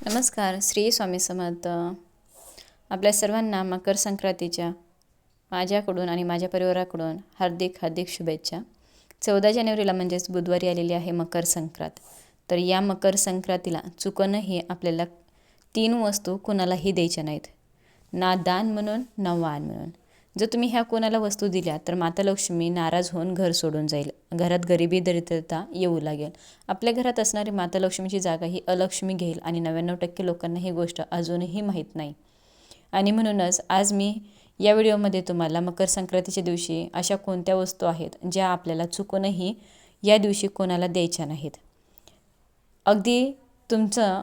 नमस्कार. श्री स्वामी समर्थ. आपल्या सर्वांना मकर संक्रांतीच्या माझ्याकडून आणि माझ्या परिवाराकडून हार्दिक हार्दिक शुभेच्छा. 14 जानेवारीला म्हणजेच बुधवारी आलेली आहे मकर संक्रांत. तर या मकर संक्रांतीला चुकूनही आपल्याला 3 वस्तू कोणालाही द्यायच्या नाहीत, ना दान म्हणून ना वाण म्हणून. जर तुम्ही ह्या कोणाला वस्तू दिल्या तर माता लक्ष्मी नाराज होऊन घर सोडून जाईल, घरात गरिबी दरिद्रता येऊ लागेल. आपल्या घरात असणारी माता लक्ष्मीची जागा ही अलक्ष्मी घेईल आणि 99% लोकांना ही गोष्ट अजूनही माहीत नाही. आणि म्हणूनच आज मी या व्हिडिओमध्ये तुम्हाला मकर संक्रांतीच्या दिवशी अशा कोणत्या वस्तू आहेत ज्या आपल्याला चुकूनही या दिवशी कोणाला द्यायच्या नाहीत. अगदी तुमचं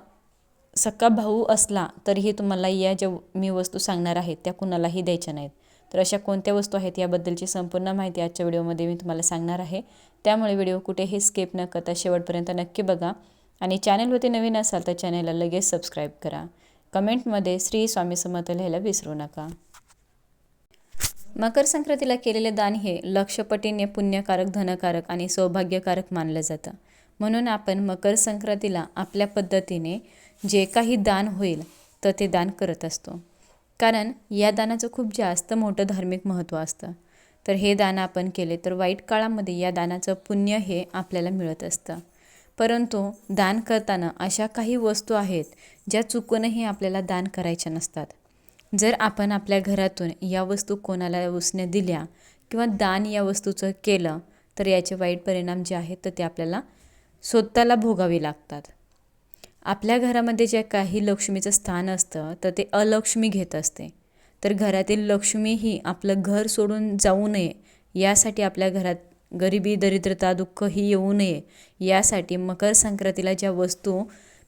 सक्का भाऊ असला तरीही तुम्हाला या ज्या मी वस्तू सांगणार आहे त्या कुणालाही द्यायच्या नाहीत. तर अशा कोणत्या वस्तू आहेत याबद्दलची संपूर्ण माहिती आजच्या व्हिडिओमध्ये मी तुम्हाला सांगणार आहे. त्यामुळे व्हिडिओ कुठेही स्किप न करता शेवटपर्यंत नक्की बघा. आणि चॅनलवरती नवीन असाल तर चॅनलला लगेच सबस्क्राईब करा. कमेंटमध्ये श्री स्वामी समर्थ लिहायला विसरू नका. मकर संक्रांतीला केलेले दान हे लक्षपटीने पुण्यकारक, धनकारक आणि सौभाग्यकारक मानलं जातं. म्हणून आपण मकर संक्रांतीला आपल्या पद्धतीने जे काही दान होईल तर ते दान करत असतो. कारण या दानाचं खूप जास्त मोठं धार्मिक महत्त्व असतं. तर हे दान आपण केले तर वाईट काळामध्ये या दानाचं पुण्य हे आपल्याला मिळत असतं. परंतु दान करताना अशा काही वस्तू आहेत ज्या चुकूनही आपल्याला दान करायच्या नसतात. जर आपण आपल्या घरातून या वस्तू कोणाला उसने दिल्या किंवा दान या वस्तूचं केलं तर याचे वाईट परिणाम जे आहेत तर ते आपल्याला स्वतःला भोगावे लागतात. आपल्या घरामध्ये जे काही लक्ष्मीचं स्थान असतं तर ते अलक्ष्मी घेत असते. तर घरातील लक्ष्मी ही आपलं घर सोडून जाऊ नये यासाठी, आपल्या घरात गरिबी दरिद्रता दुःख ही येऊ नये यासाठी मकर संक्रांतीला ज्या वस्तू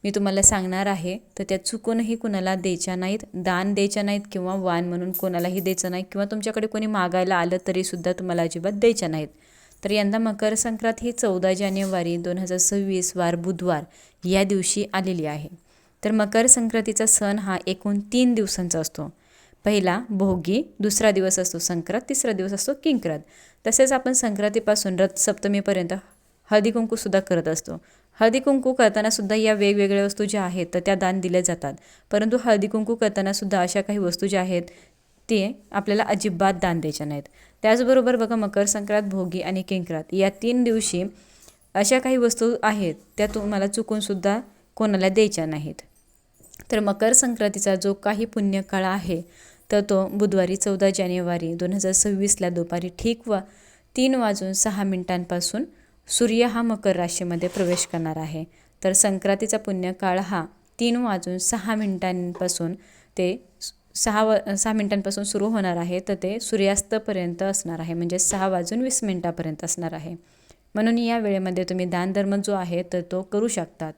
मी तुम्हाला सांगणार आहे तर त्या चुकूनही कुणाला द्यायच्या नाहीत, दान द्यायच्या नाहीत किंवा वाण म्हणून कोणालाही द्यायचं नाही, किंवा तुमच्याकडे कोणी मागायला आलं तरीसुद्धा तुम्हाला अजिबात द्यायच्या नाहीत. तर यंदा मकर संक्रांत ही 14 जानेवारी 2026 वार बुधवार या दिवशी आलेली आहे. तर मकर संक्रांतीचा सण हा एकूण 3 दिवसांचा असतो. पहिला भोगी, दुसरा दिवस असतो संक्रांत, तिसरा दिवस असतो किंक्रांत. तसेच आपण संक्रांतीपासून रथसप्तमीपर्यंत हळदी कुंकूसुद्धा करत असतो. हळदी कुंकू करताना सुद्धा या वेगवेगळ्या वस्तू ज्या आहेत तर त्या दान दिल्या जातात. परंतु हळदी कुंकू करताना सुद्धा अशा काही वस्तू ज्या आहेत ते आपल्याला अजिबात दान द्यायच्या नाहीत. त्याचबरोबर बघा, मकर संक्रांत, भोगी आणि किंक्रांत या 3 दिवशी अशा काही वस्तू आहेत त्या तुम्हाला चुकूनसुद्धा कोणाला द्यायच्या नाहीत. तर मकर संक्रांतीचा जो काही पुण्यकाळ आहे तर तो बुधवारी 14 जानेवारी 2026ला दुपारी ठीक 3:06 सूर्य हा मकर राशीमध्ये प्रवेश करणार आहे. तर संक्रांतीचा पुण्यकाळ हा 3:06 ते 6 मिनिटांपासून सुरू होणार आहे तर ते सूर्यास्तपर्यंत असणार आहे, म्हणजे 6:20 असणार आहे. म्हणून या वेळेमध्ये तुम्ही दानधर्म जो आहे तर तो करू शकतात.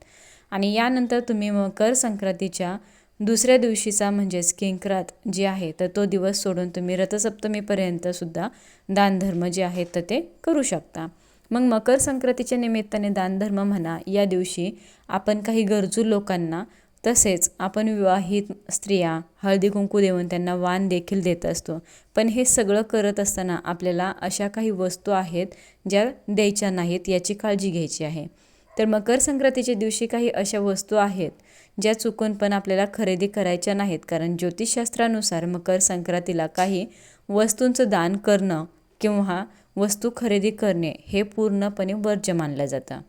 आणि यानंतर तुम्ही मकर संक्रांतीच्या दुसऱ्या दिवशीचा म्हणजेच किंक्रांत जे आहे तर तो दिवस सोडून तुम्ही रथसप्तमीपर्यंतसुद्धा दानधर्म जे आहेत तर ते करू शकता. मग मकर संक्रांतीच्या निमित्ताने दानधर्म म्हणा, या दिवशी आपण काही गरजू लोकांना, तसेच आपण विवाहित स्त्रिया हळदी कुंकू देऊन त्यांना वाण देखील देत असतो. पण हे सगळं करत असताना आपल्याला अशा काही वस्तू आहेत ज्या द्यायच्या नाहीत याची काळजी घ्यायची आहे. तर मकर संक्रांतीच्या दिवशी काही अशा वस्तू आहेत ज्या चुकून पण आपल्याला खरेदी करायच्या नाहीत. कारण ज्योतिषशास्त्रानुसार मकर संक्रांतीला काही वस्तूंचं दान करणं किंवा वस्तू खरेदी करणे हे पूर्णपणे वर्ज्य मानलं जातं.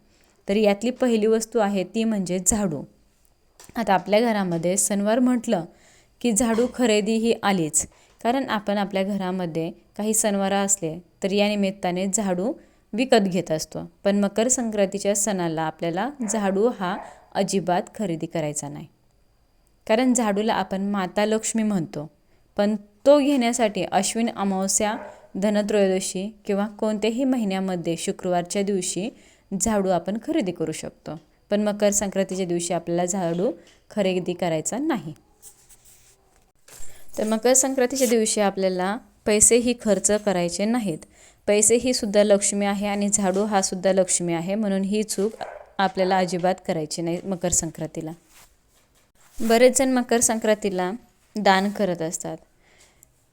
तर यातली पहिली वस्तू आहे ती म्हणजे झाडू. आता आपल्या घरामध्ये सणवार म्हटलं की झाडू खरेदी ही आलीच. कारण आपण आपल्या घरामध्ये काही सणवार असले तर या निमित्ताने झाडू विकत घेत असतो. पण मकर संक्रांतीच्या सणाला आपल्याला झाडू हा अजिबात खरेदी करायचा नाही. कारण झाडूला आपण माता लक्ष्मी म्हणतो. पण तो घेण्यासाठी अश्विन अमावस्या, धनत्रयोदशी किंवा कोणत्याही महिन्यामध्ये शुक्रवारच्या दिवशी झाडू आपण खरेदी करू शकतो. पण मकर संक्रांतीच्या दिवशी आपल्याला झाडू खरेदी करायचा नाही. तर मकर संक्रांतीच्या दिवशी आपल्याला पैसेही खर्च करायचे नाहीत. पैसे ही सुद्धा लक्ष्मी आहे आणि झाडू हा सुद्धा लक्ष्मी आहे, म्हणून ही चूक आपल्याला अजिबात करायची नाही मकर संक्रांतीला. बरेच जण मकर संक्रांतीला दान करत असतात.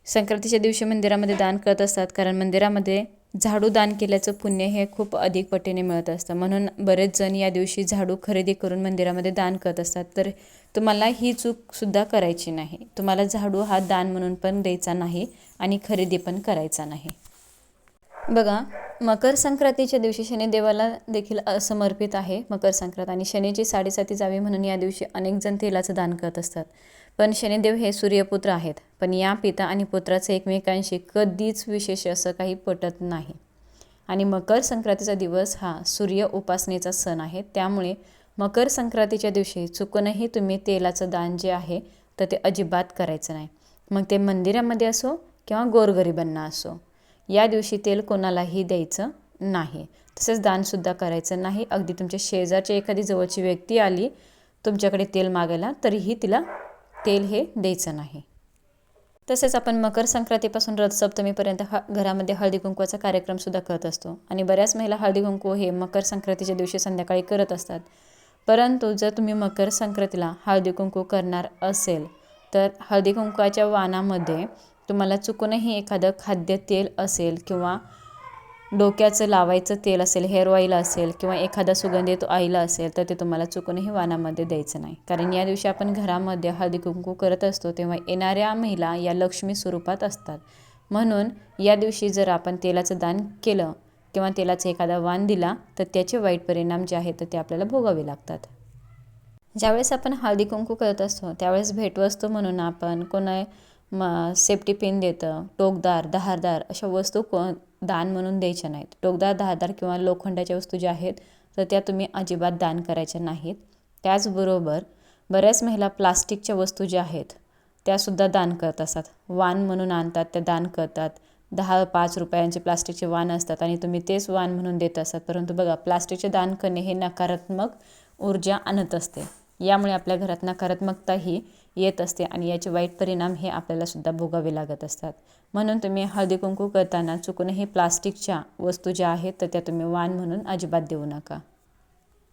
संक्रांतीच्या दिवशी मंदिरामध्ये दान करत असतात, कारण मंदिरामध्ये झाडू दान केल्याचं पुण्य हे खूप अधिक पटीने मिळत असतं. म्हणून बरेच जण या दिवशी झाडू खरेदी करून मंदिरामध्ये दान करत असतात. तर तुम्हाला ही चूकसुद्धा करायची नाही. तुम्हाला झाडू हा दान म्हणून पण द्यायचा नाही आणि खरेदी पण करायचा नाही. बघा, मकर संक्रांतीच्या दिवशी शनिदेवाला देखील समर्पित आहे मकर संक्रांत, आणि शनीची साडेसाती जावी म्हणून या दिवशी अनेक जण तेलाचं दान करत असतात. पण शनिदेव हे सूर्यपुत्र आहेत, पण या पिता आणि पुत्राचं एकमेकांशी कधीच विशेष असं काही पटत नाही. आणि मकर संक्रांतीचा दिवस हा सूर्य उपासनेचा सण आहे. त्यामुळे मकर संक्रांतीच्या दिवशी चुकूनही तुम्ही तेलाचं दान जे आहे तर ते अजिबात करायचं नाही. मग ते मंदिरामध्ये असो किंवा गोरगरिबांना असो, या दिवशी तेल कोणालाही द्यायचं नाही. तसेच दानसुद्धा करायचं नाही. अगदी तुमच्या शेजारची एखादी जवळची व्यक्ती आली तुमच्याकडे तेल मागायला, तरीही तिला तेल हे द्यायचं नाही. तसेच आपण मकर संक्रांतीपासून रथसप्तमीपर्यंत घरामध्ये हळदी कुंकवाचा कार्यक्रमसुद्धा करत असतो. आणि बऱ्याच महिला हळदी कुंकू हे मकर संक्रांतीच्या दिवशी संध्याकाळी करत असतात. परंतु जर तुम्ही मकर संक्रांतीला हळदी कुंकू करणार असेल तर हळदी कुंकवाच्या वाणामध्ये तुम्हाला चुकूनही एखादं खाद्यतेल असेल किंवा डोक्याचं लावायचं तेल असेल, हेअर ऑइल असेल किंवा एखादा सुगंधित ऑइल असेल तर ते तुम्हाला चुकूनही वाणामध्ये द्यायचं नाही. कारण या दिवशी आपण घरामध्ये हळदी कुंकू करत असतो तेव्हा येणाऱ्या महिला या लक्ष्मी स्वरूपात असतात. म्हणून या दिवशी जर आपण तेलाचं दान केलं किंवा तेलाचा एखादा वाण दिला तर त्याचे वाईट परिणाम जे आहेत ते आपल्याला भोगावे लागतात. ज्यावेळेस आपण हळदी कुंकू करत असतो त्यावेळेस भेटवस्तू म्हणून आपण सेफ्टी पिन देतं, टोकदार, धारदार अशा वस्तू दान म्हणून द्यायच्या नाहीत. टोकदार, धारदार किंवा लोखंडाच्या वस्तू ज्या आहेत तर त्या तुम्ही अजिबात दान करायच्या नाहीत. त्याचबरोबर बऱ्याच महिला प्लास्टिकच्या वस्तू ज्या आहेत त्यासुद्धा दान करत असतात. वाण म्हणून आणतात, त्या दान करतात. 10-5 रुपयांचे प्लास्टिकचे वाण असतात आणि तुम्ही तेच वाण म्हणून देत असतात. परंतु बघा, प्लास्टिकचे दान करणे हे नकारात्मक ऊर्जा आणत असते. यामुळे आपल्या घरात नकारात्मकताही येत असते आणि याचे वाईट परिणाम हे आपल्याला सुद्धा भोगावे लागत असतात. म्हणून तुम्ही हळदी कुंकू करताना चुकूनही प्लास्टिकच्या वस्तू ज्या आहेत तर त्या तुम्ही वाण म्हणून अजिबात देऊ नका.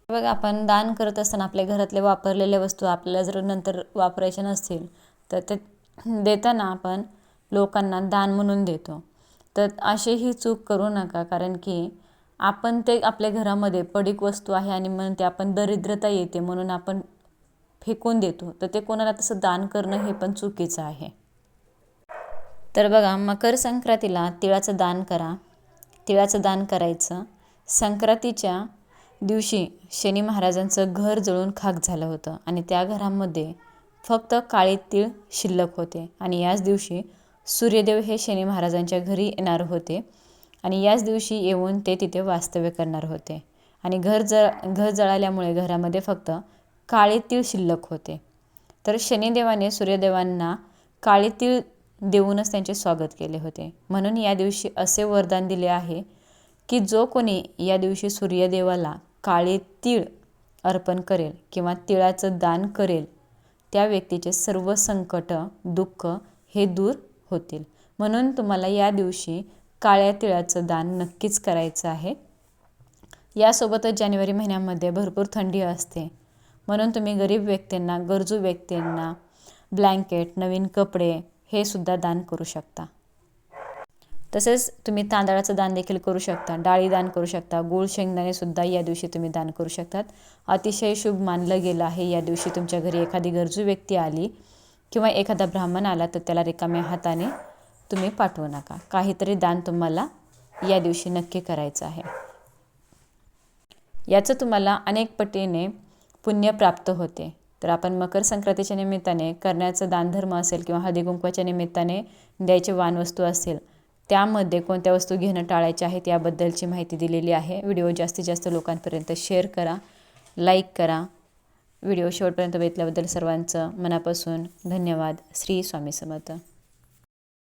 बघा, आपण दान करत असताना आपल्या घरातले वापरलेल्या वस्तू आपल्याला जर नंतर वापरायच्या नसतील तर ते देताना आपण लोकांना दान म्हणून देतो. तर अशीही चूक करू नका, कारण की आपण ते आपल्या घरामध्ये पडीक वस्तू आहे आणि म्हणून ते आपण दरिद्रता येते म्हणून आपण फेकून देतो, तर ते कोणाला तसं दान करणं हे पण चुकीचं आहे. तर बघा, मकर संक्रांतीला तिळाचं दान करा. तिळाचं दान करायचं. संक्रांतीच्या दिवशी शनी महाराजांचं घर जळून खाक झालं होतं आणि त्या घरामध्ये फक्त काळे तीळ शिल्लक होते. आणि याच दिवशी सूर्यदेव हे शनी महाराजांच्या घरी येणार होते आणि याच दिवशी येऊन ते तिथे वास्तव्य करणार होते. आणि घर जळाल्यामुळे घरामध्ये फक्त काळे तीळ शिल्लक होते. तर शनिदेवाने सूर्यदेवांना काळे तीळ देऊनच त्यांचे स्वागत केले होते. म्हणून या दिवशी असे वरदान दिले आहे की जो कोणी या दिवशी सूर्यदेवाला काळे तीळ अर्पण करेल किंवा तिळाचं दान करेल त्या व्यक्तीचे सर्व संकट, दुःख हे दूर होतील. म्हणून तुम्हाला या दिवशी काळ्या तिळाचं दान नक्कीच करायचं आहे. यासोबतच जानेवारी महिन्यामध्ये भरपूर थंडी असते, म्हणून तुम्ही गरीब व्यक्तींना, गरजू व्यक्तींना ब्लँकेट, नवीन कपडे हे सुद्धा दान करू शकता. तसेच तुम्ही तांदळाचं दान देखील करू शकता, डाळी दान करू शकता, गूळ शेंगदाणे सुद्धा या दिवशी तुम्ही दान करू शकतात. अतिशय शुभ मानलं गेलं आहे. या दिवशी तुमच्या घरी एखादी गरजू व्यक्ती आली किंवा एखादा ब्राह्मण आला तर त्याला रिकाम्या हाताने तुम्ही पाठवू नका. काहीतरी दान तुम्हाला या दिवशी नक्की करायचं आहे. याचं तुम्हाला अनेक पटीने पुण्य प्राप्त होते. तर आपण मकर संक्रांतीच्या निमित्ताने करण्याचं दानधर्म असेल किंवा हळदी कुंकवाच्या निमित्ताने द्यायचे वाणवस्तू असेल त्यामध्ये कोणत्या वस्तू घेणं टाळायच्या आहेत याबद्दलची माहिती दिलेली आहे. व्हिडिओ जास्तीत जास्त लोकांपर्यंत शेअर करा, लाईक करा. व्हिडिओ शेवटपर्यंत बघितल्याबद्दल सर्वांचं मनापासून धन्यवाद. श्री स्वामी समर्थ.